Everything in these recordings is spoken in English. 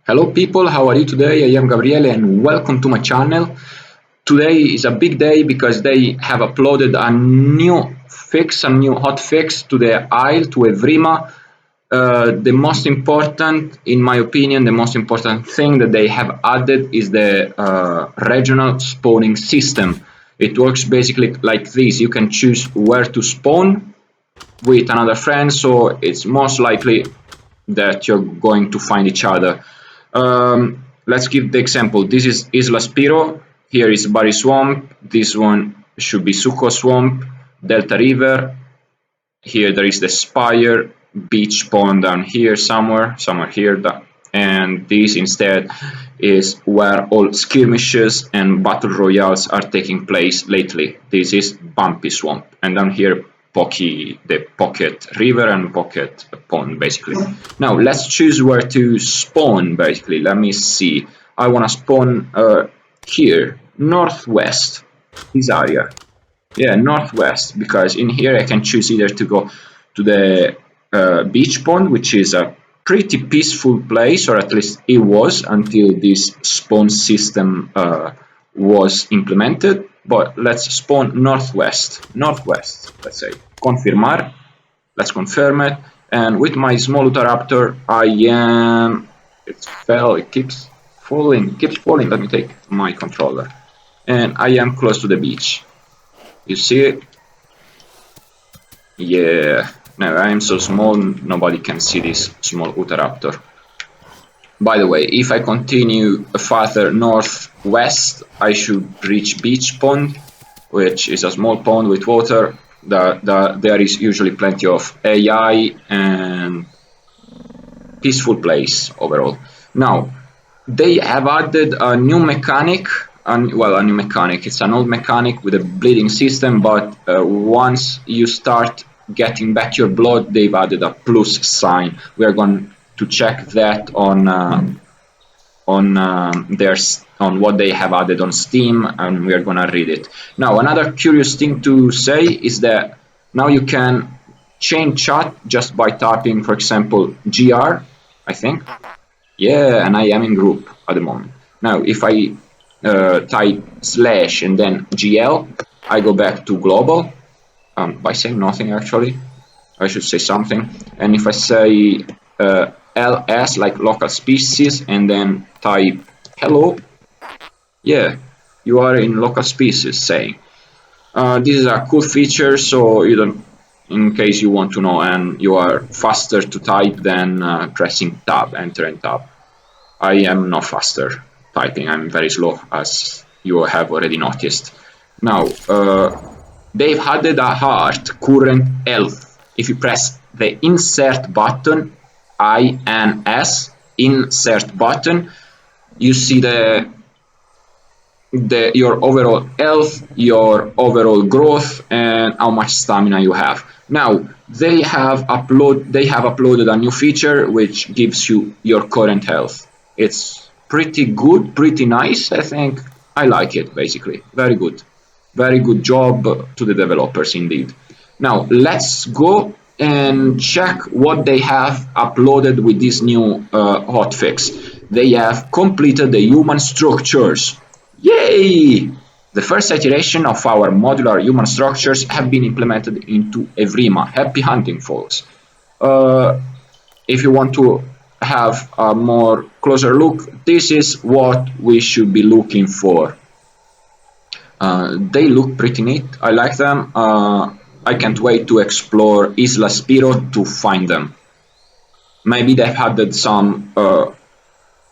Hello people, how are you today? I am Gabriele and welcome to my channel. Today is a big day because they have uploaded a new hot fix to the Isle, to Evrima. The most important, in my opinion, the most important thing that they have added is the regional spawning system. It works basically like this. You can choose where to spawn with another friend, so it's most likely that you're going to find each other. Let's give the example. This is Isla Spiro. Here is Barry Swamp. This one should be Suco Swamp, Delta River. Here there is the Spire beach pond down here somewhere here. And this instead is where all skirmishes and battle royales are taking place lately. This is Bumpy Swamp. And down here the Pocket River and Pocket Pond, basically. Now let's choose where to spawn. Basically, let me see. I want to spawn here, northwest, this area. Yeah, northwest, because in here I can choose either to go to the beach pond, which is a pretty peaceful place, or at least it was until this spawn system was implemented. But let's spawn northwest, let's say. Confirmar, let's confirm it. And with my small Utah Raptor, it keeps falling, Let me take my controller. And I am close to the beach. You see it? Yeah. Now I am so small, nobody can see this small Utah Raptor. By the way, if I continue farther northwest, I should reach Beach Pond, which is a small pond with water. There is usually plenty of AI and peaceful place overall. Now, they have added a new mechanic. It's an old mechanic with a bleeding system, but once you start getting back your blood, they've added a plus sign. We are going to check that on what they have added on Steam, and we are gonna read it. Now, another curious thing to say is that now you can change chat just by typing, for example, GR, I think. Yeah, and I am in group at the moment. Now, if I type slash and then GL, I go back to global by saying nothing. Actually, I should say something. And if I say LS, like local species, and then type hello, yeah, you are in local species saying. This is a cool feature, so you don't, in case you want to know, and you are faster to type than pressing tab, enter and tab. I am not faster typing, I'm very slow, as you have already noticed. Now, they've added a heart current health. If you press the insert button, INS, insert button, you see your overall health, your overall growth, and how much stamina you have. Now they have uploaded a new feature which gives you your current health. It's pretty good, pretty nice. I think I like it. Basically, very good job to the developers indeed. Now let's go and check what they have uploaded with this new hotfix. They have completed the human structures. Yay! The first iteration of our modular human structures have been implemented into Evrima. Happy hunting, folks. If you want to have a more closer look, this is what we should be looking for. They look pretty neat. I like them. I can't wait to explore Isla Spiro to find them. Maybe they've added some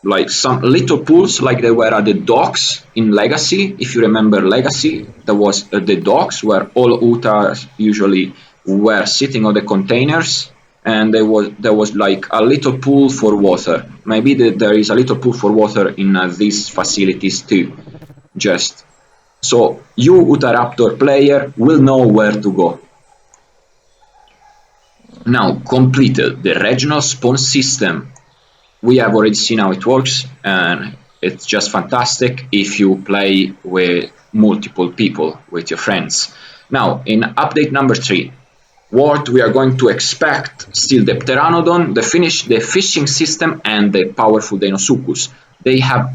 little pools like they were at the docks in Legacy. If you remember Legacy, there was the docks where all Utahs usually were sitting on the containers, and there was like a little pool for water. Maybe there is a little pool for water in these facilities too. Just so you, Utah Raptor player, will know where to go. Now, completed the regional spawn system. We have already seen how it works, and it's just fantastic if you play with multiple people, with your friends. Now, in update number 3, what we are going to expect, still the Pteranodon, the fishing system, and the powerful Deinosuchus. They have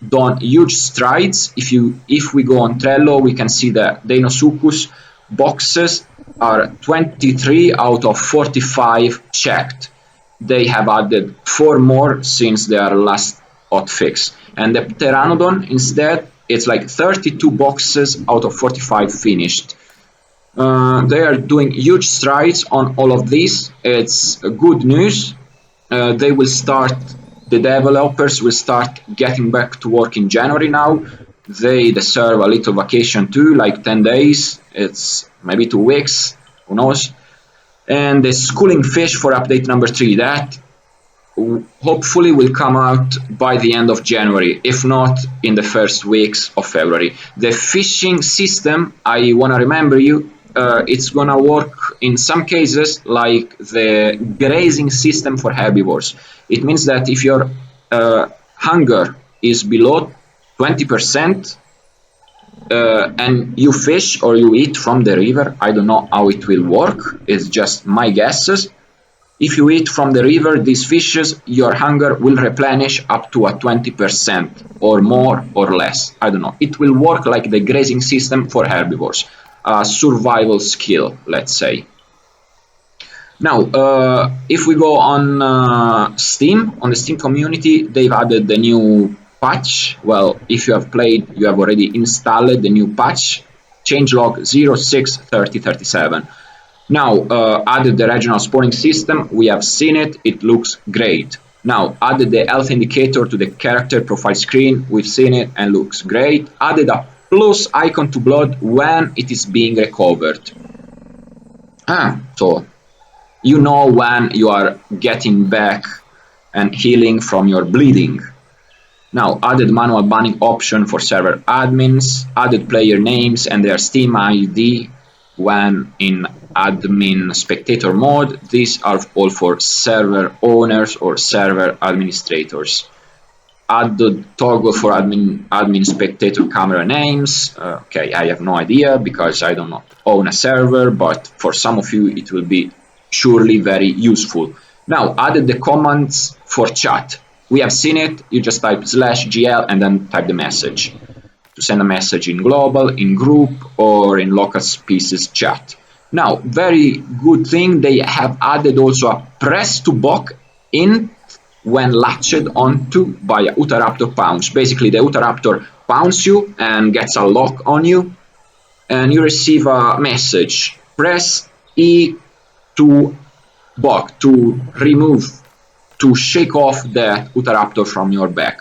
done huge strides. If we go on Trello, we can see that Deinosuchus boxes are 23 out of 45 checked. They have added 4 more since their last hotfix. And the Pteranodon, instead, it's like 32 boxes out of 45 finished. They are doing huge strides on all of these. It's good news. The developers will start getting back to work in January now. They deserve a little vacation too, like 10 days. It's maybe 2 weeks, who knows. And the schooling fish for update number 3, that hopefully will come out by the end of January, if not in the first weeks of February. The fishing system, I want to remember you, it's gonna work in some cases like the grazing system for herbivores. It means that if your hunger is below 20% and you fish or you eat from the river, I don't know how it will work, it's just my guesses. If you eat from the river these fishes, your hunger will replenish up to a 20% or more or less. I don't know. It will work like the grazing system for herbivores. A survival skill, let's say. Now, if we go on Steam, on the Steam community, they've added the new patch. Well, if you have played, you have already installed the new patch, changelog 063037. Now, added the regional spawning system, we have seen it, it looks great. Now, added the health indicator to the character profile screen, we've seen it and looks great. Added a plus icon to blood when it is being recovered. So you know when you are getting back and healing from your bleeding. Now, added manual banning option for server admins, added player names and their Steam ID when in admin spectator mode. These are all for server owners or server administrators. Add the toggle for admin spectator camera names. Okay, I have no idea because I don't own a server, but for some of you it will be surely very useful. Now, added the commands for chat. We have seen it, you just type /gl and then type the message to send a message in global, in group, or in local species chat. Now, very good thing, they have added also a press to block in when latched onto by a Utah Raptor pounce. Basically, the Utah Raptor pounce you and gets a lock on you, and you receive a message. Press E to block, to remove, to shake off the Utah Raptor from your back.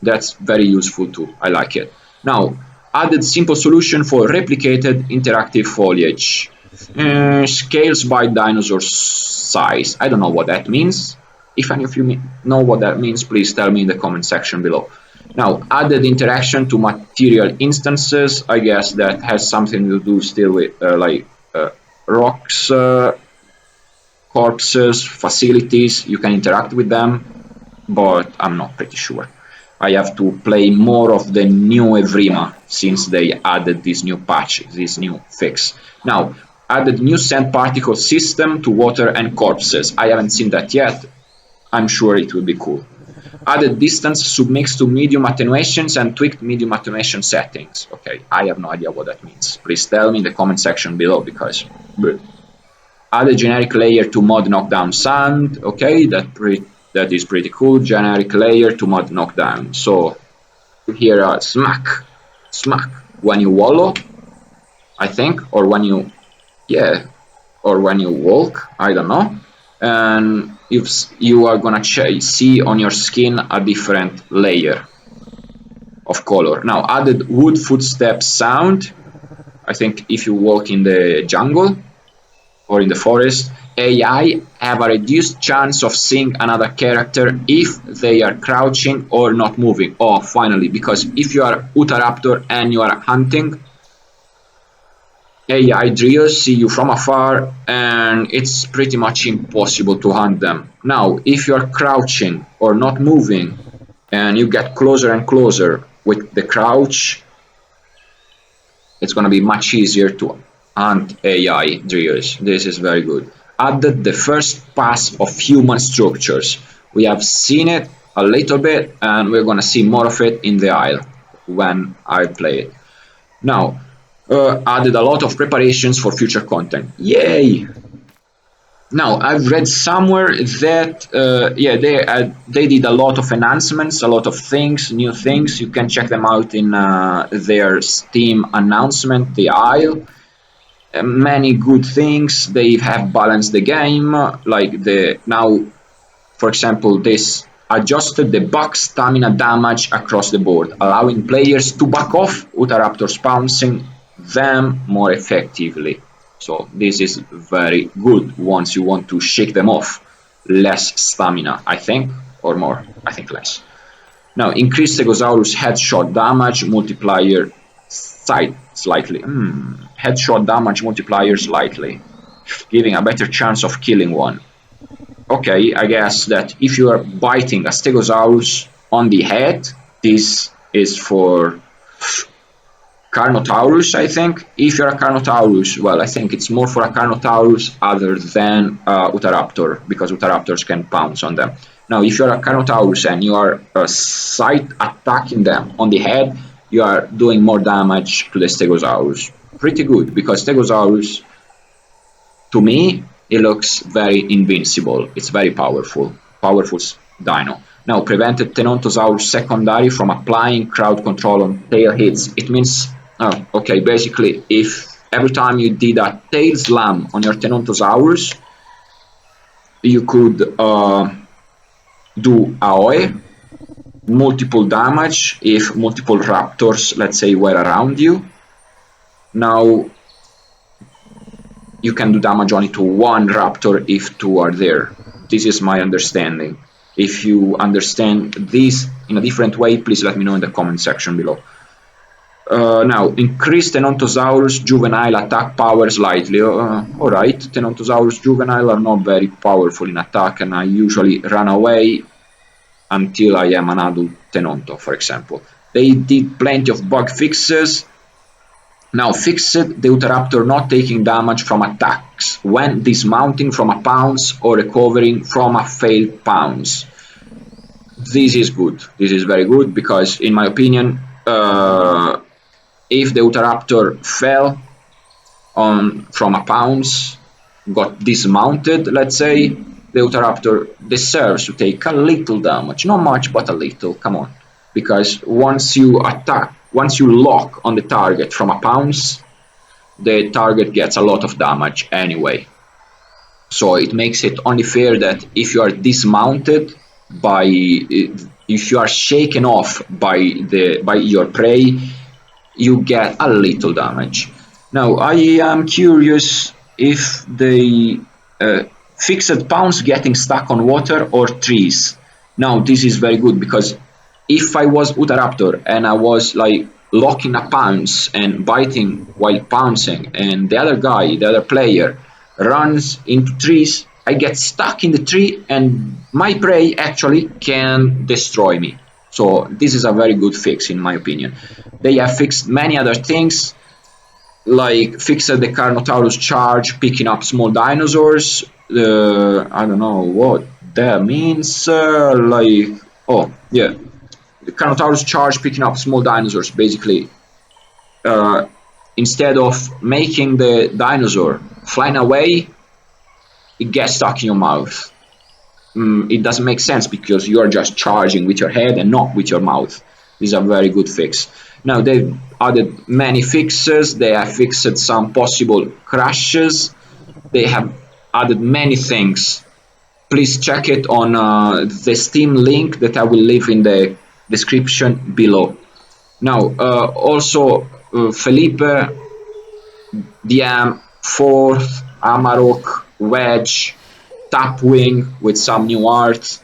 That's very useful too, I like it. Now, added simple solution for replicated interactive foliage. Scales by dinosaur size. I don't know what that means. If any of you know what that means, please tell me in the comment section below. Now, added interaction to material instances. I guess that has something to do still with rocks, corpses, facilities. You can interact with them, but I'm not pretty sure. I have to play more of the new Evrima since they added this new patch, this new fix. Now, added new sand particle system to water and corpses. I haven't seen that yet. I'm sure it will be cool. Added distance submix to medium attenuations and tweaked medium attenuation settings. Okay, I have no idea what that means. Please tell me in the comment section below because... Added generic layer to mod knockdown sand. Okay, that is pretty cool. Generic layer to mod knockdown. So here are smack when you wallow, I think, or when you walk, I don't know. And you are gonna see on your skin a different layer of color. Now, added wood footsteps sound. I think if you walk in the jungle or in the forest, AI have a reduced chance of seeing another character if they are crouching or not moving. Oh, finally, because if you are Utah Raptor and you are hunting, AI drills see you from afar and it's pretty much impossible to hunt them. Now, if you are crouching or not moving and you get closer and closer with the crouch, it's going to be much easier to and AI drills. This is very good. Added the first pass of human structures. We have seen it a little bit, and we're gonna see more of it in the Isle when I play it. Now, added a lot of preparations for future content. Yay! Now, I've read somewhere that yeah, they did a lot of enhancements, a lot of things, new things. You can check them out in their Steam announcement, the Isle. Many good things. They have balanced the game, like the now, for example, this adjusted the buck stamina damage across the board, allowing players to back off Utah Raptors pouncing them more effectively. So this is very good once you want to shake them off. Less stamina, I think, or more, I think less. Now, increase Stegosaurus headshot damage multiplier slightly. Headshot damage multiplier slightly, giving a better chance of killing one. Okay, I guess that if you are biting a Stegosaurus on the head, this is for Carnotaurus, I think. If you're a Carnotaurus, well, I think it's more for a Carnotaurus other than Utah Raptor, because Utah Raptors can pounce on them. Now, if you're a Carnotaurus and you are sight attacking them on the head, you are doing more damage to the Stegosaurus. Pretty good, because Stegosaurus, to me, it looks very invincible. It's very powerful. Powerful dino. Now, prevented Tenontosaurus secondary from applying crowd control on tail hits. It means, okay, basically, if every time you did a tail slam on your Tenontosaurus, you could do AOE, multiple damage if multiple raptors, let's say, were around you. Now, you can do damage only to one raptor if two are there. This is my understanding. If you understand this in a different way, please let me know in the comment section below. Now, increase Tenontosaurus juvenile attack power slightly. Alright, Tenontosaurus juvenile are not very powerful in attack, and I usually run away until I am an adult Tenonto, for example. They did plenty of bug fixes. Now, fixed the Utah Raptor not taking damage from attacks when dismounting from a pounce or recovering from a failed pounce. This is good. This is very good because, in my opinion, if the Utah Raptor fell from a pounce, got dismounted, let's say, the Utah Raptor deserves to take a little damage. Not much, but a little. Come on. Because once you attack, once you lock on the target from a pounce, the target gets a lot of damage anyway. So it makes it only fair that if you are dismounted by, if you are shaken off by your prey, you get a little damage. Now I am curious if they fixed pounce getting stuck on water or trees. Now this is very good because if I was Utah Raptor and I was like locking a pounce and biting while pouncing, and the other guy, the other player, runs into trees, I get stuck in the tree and my prey actually can destroy me. So this is a very good fix in my opinion. They have fixed many other things, like fixed the Carnotaurus charge, picking up small dinosaurs. I don't know what that means. Like, oh yeah. The Carnotaurus charge picking up small dinosaurs, basically. Instead of making the dinosaur flying away, it gets stuck in your mouth. It doesn't make sense because you are just charging with your head and not with your mouth. This is a very good fix. Now they've added many fixes. They have fixed some possible crashes. They have added many things. Please check it on the Steam link that I will leave in the description below. Now also Felipe, DM, Fourth, Amarok, Wedge, Tapwing with some new art,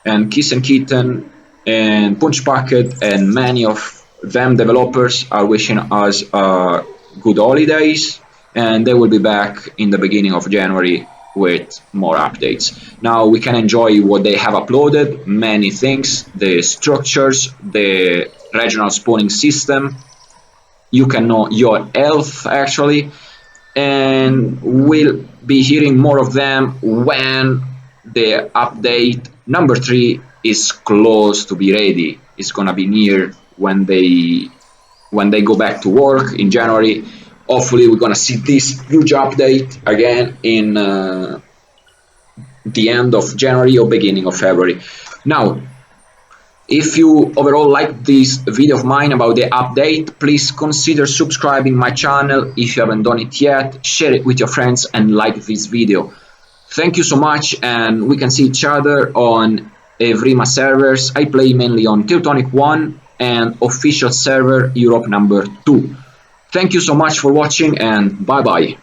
and Kiss and Kitten and Punch Packet and many of them developers are wishing us good holidays, and they will be back in the beginning of January with more updates. Now we can enjoy what they have uploaded, many things, the structures, the regional spawning system. You can know your health actually. and we'll be hearing more of them when the update number 3 is close to be ready. It's gonna be near when they go back to work in January. Hopefully we're gonna see this huge update again in the end of January or beginning of February. Now, if you overall like this video of mine about the update, please consider subscribing my channel if you haven't done it yet, share it with your friends and like this video. Thank you so much, and we can see each other on Evrima servers. I play mainly on Teutonic 1 and official server Europe number 2. Thank you so much for watching, and bye bye.